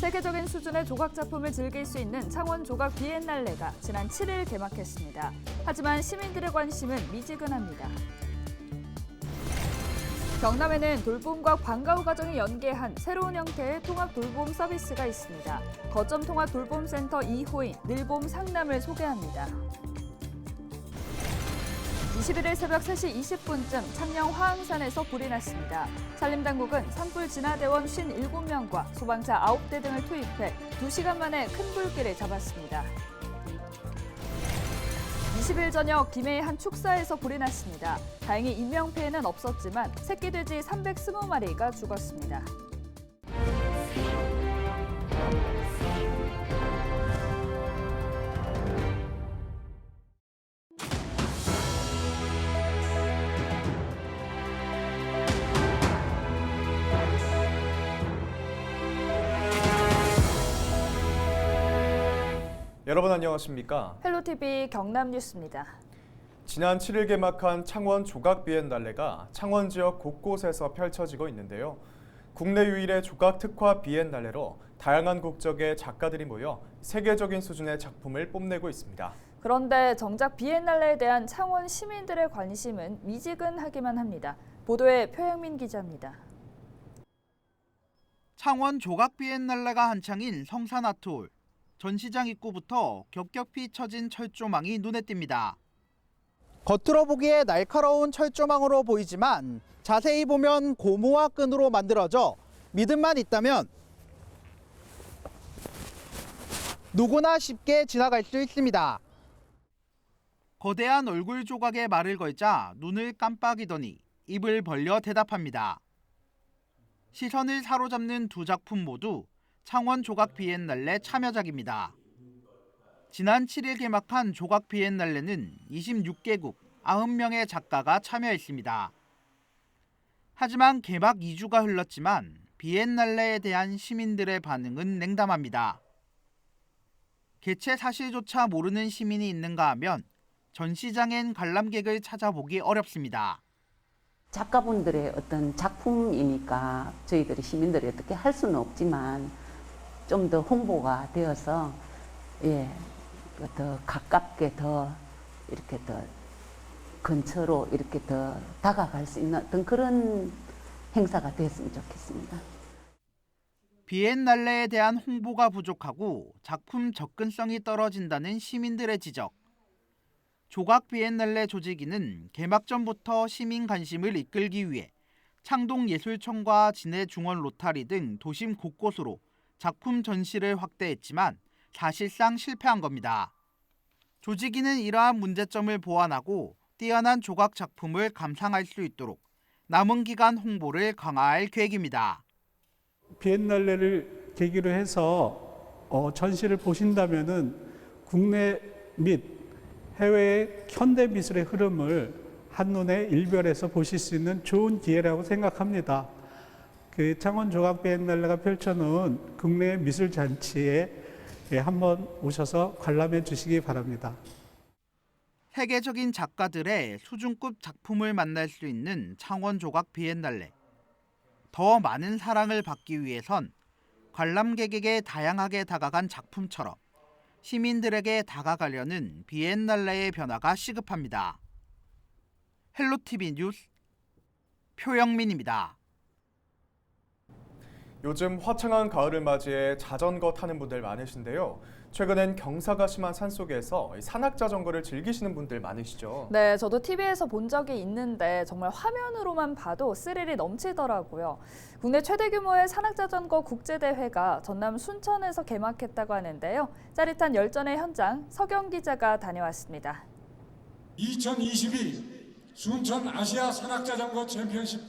세계적인 수준의 조각 작품을 즐길 수 있는 창원 조각 비엔날레가 지난 7일 개막했습니다. 하지만 시민들의 관심은 미지근합니다. 경남에는 돌봄과 방과후 과정이 연계한 새로운 형태의 통합 돌봄 서비스가 있습니다. 거점 통합 돌봄센터 2호인 늘봄 상남을 소개합니다. 21일 새벽 3시 20분쯤 창녕 화흥산에서 불이 났습니다. 산림당국은 산불 진화대원 57명과 소방차 9대 등을 투입해 2시간 만에 큰 불길을 잡았습니다. 20일 저녁 김해의 한 축사에서 불이 났습니다. 다행히 인명피해는 없었지만 새끼 돼지 320마리가 죽었습니다. 여러분 안녕하십니까? 헬로티비 경남 뉴스입니다. 지난 7일 개막한 창원 조각 비엔날레가 창원 지역 곳곳에서 펼쳐지고 있는데요. 국내 유일의 조각 특화 비엔날레로 다양한 국적의 작가들이 모여 세계적인 수준의 작품을 뽐내고 있습니다. 그런데 정작 비엔날레에 대한 창원 시민들의 관심은 미지근하기만 합니다. 보도에 표영민 기자입니다. 창원 조각 비엔날레가 한창인 성산아트홀. 전시장 입구부터 겹겹이 쳐진 철조망이 눈에 띕니다. 겉으로 보기에 날카로운 철조망으로 보이지만 자세히 보면 고무와 끈으로 만들어져 믿음만 있다면 누구나 쉽게 지나갈 수 있습니다. 거대한 얼굴 조각에 말을 걸자 눈을 깜빡이더니 입을 벌려 대답합니다. 시선을 사로잡는 두 작품 모두 창원 조각 비엔날레 참여작입니다. 지난 7일 개막한 조각 비엔날레는 26개국 90명의 작가가 참여했습니다. 하지만 개막 2주가 흘렀지만 비엔날레에 대한 시민들의 반응은 냉담합니다. 개최 사실조차 모르는 시민이 있는가 하면 전시장엔 관람객을 찾아보기 어렵습니다. 작가분들의 어떤 작품이니까 저희들이 시민들이 어떻게 할 수는 없지만 좀 더 홍보가 되어서 더 가깝게 더 이렇게 더 근처로 이렇게 더 다가갈 수 있는 어떤 그런 행사가 됐으면 좋겠습니다. 비엔날레에 대한 홍보가 부족하고 작품 접근성이 떨어진다는 시민들의 지적. 조각 비엔날레 조직위는 개막 전부터 시민 관심을 이끌기 위해 창동예술청과 진해중원 로타리 등 도심 곳곳으로 작품 전시를 확대했지만 사실상 실패한 겁니다. 조직위는 이러한 문제점을 보완하고 뛰어난 조각 작품을 감상할 수 있도록 남은 기간 홍보를 강화할 계획입니다. 비엔날레를 계기로 해서 전시를 보신다면은 국내 및 해외의 현대 미술의 흐름을 한눈에 일별해서 보실 수 있는 좋은 기회라고 생각합니다. 그 창원 조각 비엔날레가 펼쳐놓은 국내 미술 잔치에 한번 오셔서 관람해 주시기 바랍니다. 세계적인 작가들의 수준급 작품을 만날 수 있는 창원 조각 비엔날레. 더 많은 사랑을 받기 위해선 관람객에게 다양하게 다가간 작품처럼 시민들에게 다가가려는 비엔날레의 변화가 시급합니다. 헬로티비 뉴스 표영민입니다. 요즘 화창한 가을을 맞이해 자전거 타는 분들 많으신데요. 최근엔 경사가 심한 산속에서 산악자전거를 즐기시는 분들 많으시죠? 네, 저도 TV에서 본 적이 있는데 정말 화면으로만 봐도 스릴이 넘치더라고요. 국내 최대 규모의 산악자전거 국제대회가 전남 순천에서 개막했다고 하는데요. 짜릿한 열전의 현장, 서경 기자가 다녀왔습니다. 2022 순천 아시아 산악자전거 챔피언십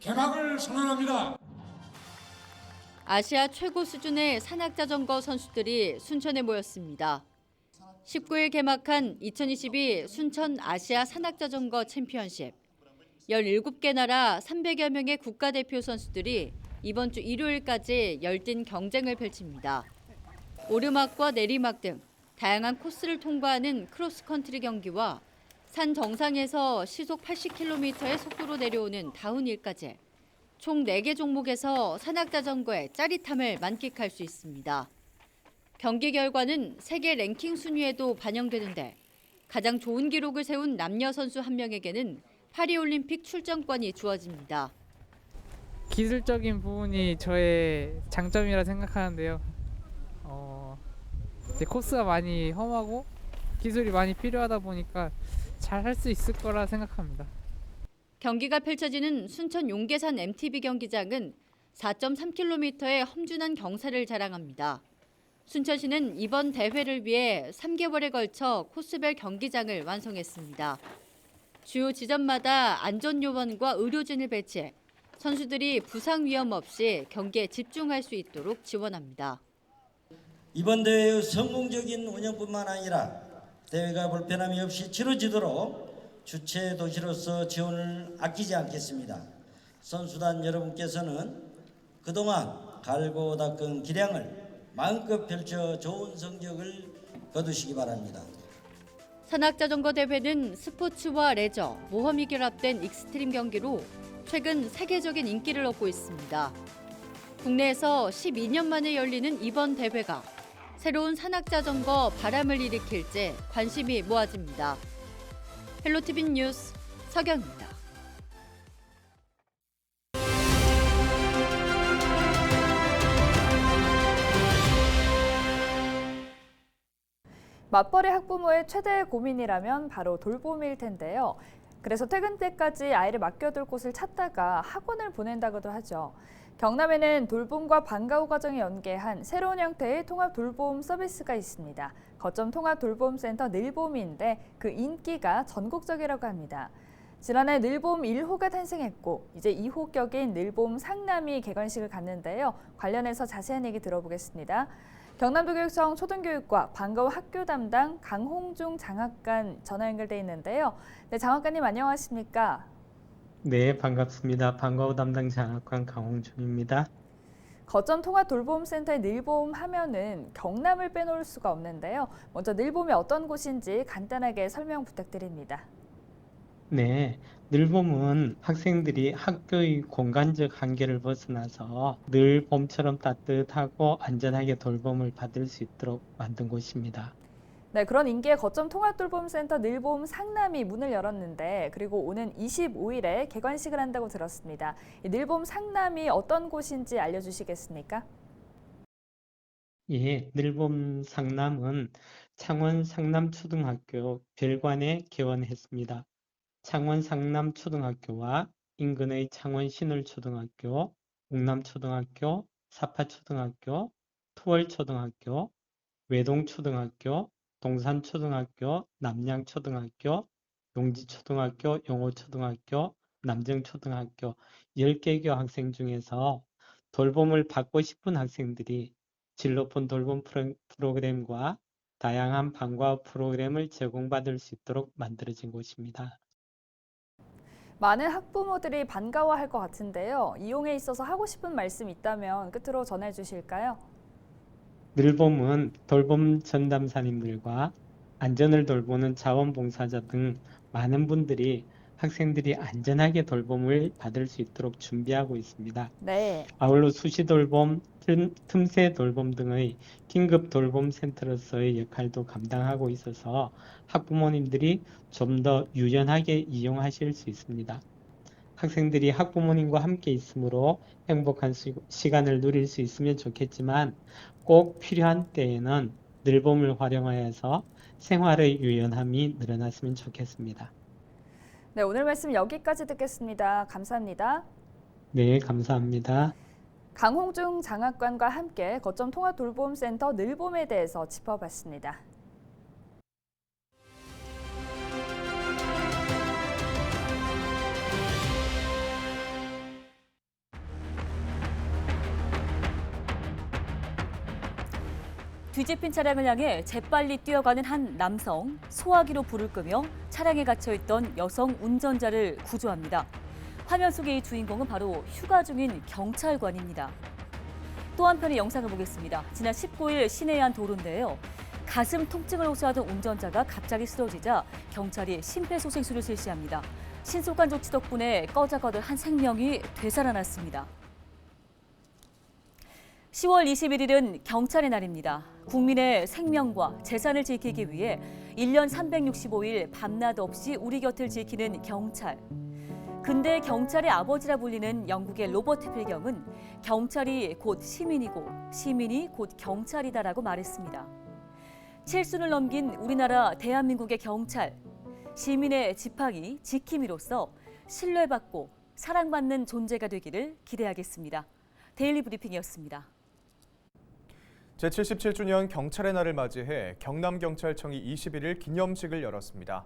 개막을 선언합니다. 아시아 최고 수준의 산악자전거 선수들이 순천에 모였습니다. 19일 개막한 2022 순천 아시아 산악자전거 챔피언십. 17개 나라 300여 명의 국가대표 선수들이 이번 주 일요일까지 열띤 경쟁을 펼칩니다. 오르막과 내리막 등 다양한 코스를 통과하는 크로스컨트리 경기와 산 정상에서 시속 80km의 속도로 내려오는 다운힐까지 총 4개 종목에서 산악자전거의 짜릿함을 만끽할 수 있습니다. 경기 결과는 세계 랭킹 순위에도 반영되는데 가장 좋은 기록을 세운 남녀 선수 한 명에게는 파리올림픽 출전권이 주어집니다. 기술적인 부분이 저의 장점이라 생각하는데요. 이제 코스가 많이 험하고 기술이 많이 필요하다 보니까 잘 할 수 있을 거라 생각합니다. 경기가 펼쳐지는 순천 용계산 MTB 경기장은 4.3km의 험준한 경사를 자랑합니다. 순천시는 이번 대회를 위해 3개월에 걸쳐 코스별 경기장을 완성했습니다. 주요 지점마다 안전요원과 의료진을 배치해 선수들이 부상 위험 없이 경기에 집중할 수 있도록 지원합니다. 이번 대회의 성공적인 운영뿐만 아니라 대회가 불편함이 없이 치러지도록 주최 도시로서 지원을 아끼지 않겠습니다. 선수단 여러분께서는 그동안 갈고 닦은 기량을 마음껏 펼쳐 좋은 성적을 거두시기 바랍니다. 산악자전거 대회는 스포츠와 레저, 모험이 결합된 익스트림 경기로 최근 세계적인 인기를 얻고 있습니다. 국내에서 12년 만에 열리는 이번 대회가 새로운 산악자전거 바람을 일으킬지 관심이 모아집니다. 헬로티비 뉴스 서경입니다. 맞벌이 학부모의 최대 고민이라면 바로 돌봄일 텐데요. 그래서 퇴근 때까지 아이를 맡겨둘 곳을 찾다가 학원을 보낸다고도 하죠. 경남에는 돌봄과 방과 후 과정을 연계한 새로운 형태의 통합 돌봄 서비스가 있습니다. 거점 통합 돌봄센터 늘봄인데 그 인기가 전국적이라고 합니다. 지난해 늘봄 1호가 탄생했고 이제 2호 격인 늘봄 상남이 개관식을 갖는데요. 관련해서 자세한 얘기 들어보겠습니다. 경남도교육청 초등교육과 방과 후 학교 담당 강홍중 장학관 전화 연결돼 있는데요. 네, 장학관님 안녕하십니까? 네, 반갑습니다. 방과 후 담당 장학관 강홍준입니다. 거점 통합 돌봄센터의 늘봄 하면은 경남을 빼놓을 수가 없는데요. 먼저 늘봄이 어떤 곳인지 간단하게 설명 부탁드립니다. 네, 늘봄은 학생들이 학교의 공간적 한계를 벗어나서 늘 봄처럼 따뜻하고 안전하게 돌봄을 받을 수 있도록 만든 곳입니다. 네, 그런 인기의 거점 통합 돌봄센터 늘봄 상남이 문을 열었는데 그리고 오는 25일에 개관식을 한다고 들었습니다. 이 늘봄 상남이 어떤 곳인지 알려주시겠습니까? 예, 늘봄 상남은 창원 상남초등학교 별관에 개원했습니다. 창원 상남초등학교와 인근의 창원 신월초등학교, 웅남초등학교, 사파초등학교, 투월초등학교, 외동초등학교, 동산초등학교, 남양초등학교, 용지초등학교, 용호초등학교, 남정초등학교 10개교 학생 중에서 돌봄을 받고 싶은 학생들이 질 높은 돌봄 프로그램과 다양한 방과 후 프로그램을 제공받을 수 있도록 만들어진 곳입니다. 많은 학부모들이 반가워할 것 같은데요. 이용에 있어서 하고 싶은 말씀 있다면 끝으로 전해 주실까요? 늘봄은 돌봄 전담사님들과 안전을 돌보는 자원봉사자 등 많은 분들이 학생들이 안전하게 돌봄을 받을 수 있도록 준비하고 있습니다. 네. 아울러 수시돌봄, 틈새 돌봄 등의 긴급 돌봄 센터로서의 역할도 감당하고 있어서 학부모님들이 좀 더 유연하게 이용하실 수 있습니다. 학생들이 학부모님과 함께 있으므로 행복한 시간을 누릴 수 있으면 좋겠지만 꼭 필요한 때에는 늘봄을 활용하여서 생활의 유연함이 늘어났으면 좋겠습니다. 네, 오늘 말씀 여기까지 듣겠습니다. 감사합니다. 네, 감사합니다. 강홍중 장학관과 함께 거점 통합 돌봄센터 늘봄에 대해서 짚어봤습니다. 뒤집힌 차량을 향해 재빨리 뛰어가는 한 남성, 소화기로 불을 끄며 차량에 갇혀있던 여성 운전자를 구조합니다. 화면 속의 이 주인공은 바로 휴가 중인 경찰관입니다. 또 한편의 영상을 보겠습니다. 지난 19일 시내의 한 도로인데요. 가슴 통증을 호소하던 운전자가 갑자기 쓰러지자 경찰이 심폐소생술을 실시합니다. 신속한 조치 덕분에 꺼져가던 한 생명이 되살아났습니다. 10월 21일은 경찰의 날입니다. 국민의 생명과 재산을 지키기 위해 1년 365일 밤낮 없이 우리 곁을 지키는 경찰. 근대 경찰의 아버지라 불리는 영국의 로버트 필경은 경찰이 곧 시민이고 시민이 곧 경찰이다라고 말했습니다. 7순을 넘긴 우리나라 대한민국의 경찰. 시민의 지팡이, 지킴이로서 신뢰받고 사랑받는 존재가 되기를 기대하겠습니다. 데일리 브리핑이었습니다. 제77주년 경찰의 날을 맞이해 경남경찰청이 21일 기념식을 열었습니다.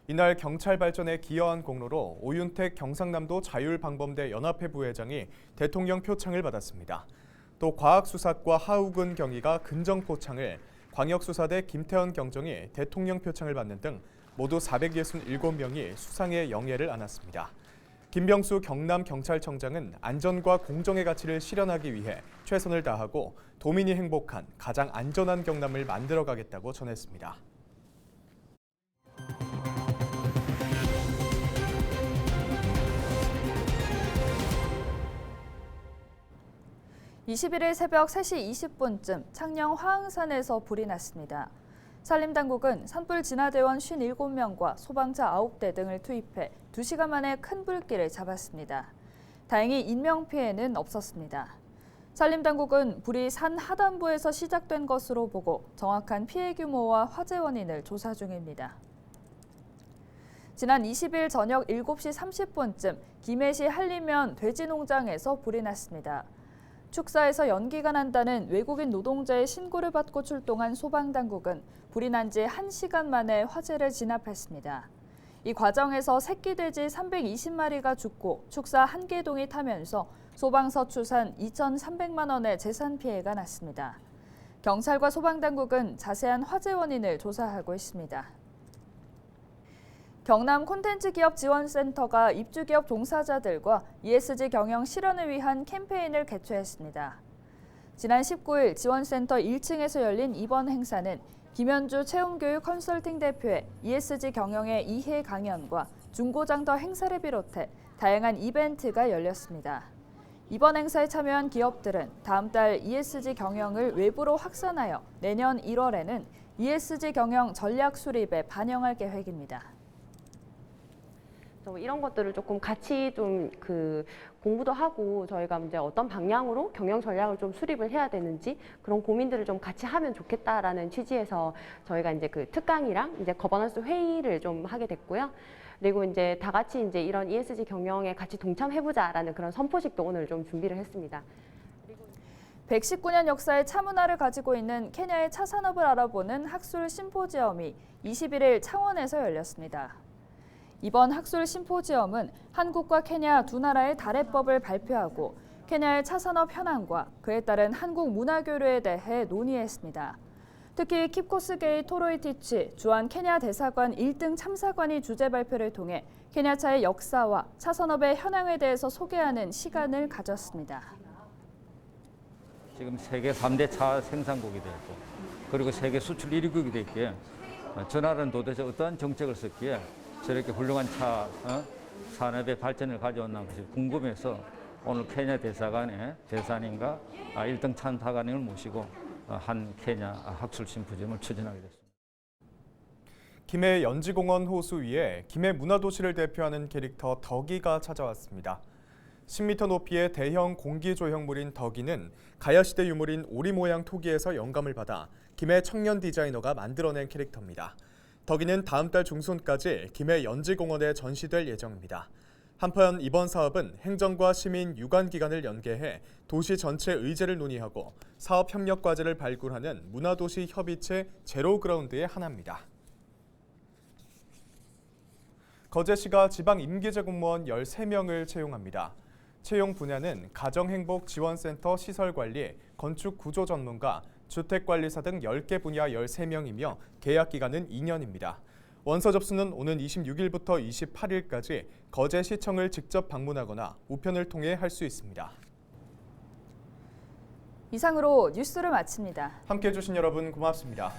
이날 경찰 발전에 기여한 공로로 오윤택 경상남도 자율방범대 연합회 부회장이 대통령 표창을 받았습니다. 또 과학수사과 하우근 경위가 근정포창을, 광역수사대 김태현 경정이 대통령 표창을 받는 등 모두 467명이 수상의 영예를 안았습니다. 김병수 경남경찰청장은 안전과 공정의 가치를 실현하기 위해 최선을 다하고 도민이 행복한 가장 안전한 경남을 만들어가겠다고 전했습니다. 21일 새벽 3시 20분쯤 창녕 화흥산에서 불이 났습니다. 산림당국은 산불 진화대원 57명과 소방차 9대 등을 투입해 2시간 만에 큰 불길을 잡았습니다. 다행히 인명피해는 없었습니다. 산림당국은 불이 산 하단부에서 시작된 것으로 보고 정확한 피해 규모와 화재 원인을 조사 중입니다. 지난 20일 저녁 7시 30분쯤 김해시 한리면 돼지농장에서 불이 났습니다. 축사에서 연기가 난다는 외국인 노동자의 신고를 받고 출동한 소방당국은 불이 난 지 1시간 만에 화재를 진압했습니다. 이 과정에서 새끼 돼지 320마리가 죽고 축사 1개동이 타면서 소방서 추산 2,300만 원의 재산 피해가 났습니다. 경찰과 소방당국은 자세한 화재 원인을 조사하고 있습니다. 경남 콘텐츠 기업 지원센터가 입주기업 종사자들과 ESG 경영 실현을 위한 캠페인을 개최했습니다. 지난 19일 지원센터 1층에서 열린 이번 행사는 김현주 채움교육 컨설팅 대표의 ESG 경영의 이해 강연과 중고장터 행사를 비롯해 다양한 이벤트가 열렸습니다. 이번 행사에 참여한 기업들은 다음 달 ESG 경영을 외부로 확산하여 내년 1월에는 ESG 경영 전략 수립에 반영할 계획입니다. 이런 것들을 조금 같이 좀 공부도 하고 저희가 이제 어떤 방향으로 경영 전략을 좀 수립을 해야 되는지 그런 고민들을 좀 같이 하면 좋겠다라는 취지에서 저희가 이제 특강이랑 이제 거버넌스 회의를 좀 하게 됐고요. 그리고 이제 다 같이 이제 이런 ESG 경영에 같이 동참해보자라는 그런 선포식도 오늘 좀 준비를 했습니다. 119년 역사의 차 문화를 가지고 있는 케냐의 차 산업을 알아보는 학술 심포지엄이 21일 창원에서 열렸습니다. 이번 학술 심포지엄은 한국과 케냐 두 나라의 다래법을 발표하고 케냐의 차 산업 현황과 그에 따른 한국 문화 교류에 대해 논의했습니다. 특히 킵코스게이 토로이티치 주한 케냐 대사관 1등 참사관이 주제 발표를 통해 케냐차의 역사와 차 산업의 현황에 대해서 소개하는 시간을 가졌습니다. 지금 세계 3대 차 생산국이 되고 그리고 세계 수출 1위국이 됐기에 저 나라는 도대체 어떠한 정책을 썼기에 저렇게 훌륭한 차 산업의 발전을 가져왔나 것이 궁금해서 오늘 케냐 대사관의 대사님과 1등 참사관을 모시고 한 케냐 학술 심포지엄을 추진하게 됐습니다. 김해 연지공원 호수 위에 김해 문화도시를 대표하는 캐릭터 덕이가 찾아왔습니다. 10m 높이의 대형 공기조형물인 덕이는 가야시대 유물인 오리 모양 토기에서 영감을 받아 김해 청년 디자이너가 만들어낸 캐릭터입니다. 덕이는 다음 달 중순까지 김해 연지공원에 전시될 예정입니다. 한편 이번 사업은 행정과 시민 유관기관을 연계해 도시 전체 의제를 논의하고 사업 협력 과제를 발굴하는 문화도시 협의체 제로그라운드의 하나입니다. 거제시가 지방 임기제 공무원 13명을 채용합니다. 채용 분야는 가정행복지원센터 시설관리, 건축구조 전문가, 주택관리사 등 10개 분야 13명이며 계약 기간은 2년입니다. 원서 접수는 오는 26일부터 28일까지 거제시청을 직접 방문하거나 우편을 통해 할 수 있습니다. 이상으로 뉴스를 마칩니다. 함께해 주신 여러분 고맙습니다.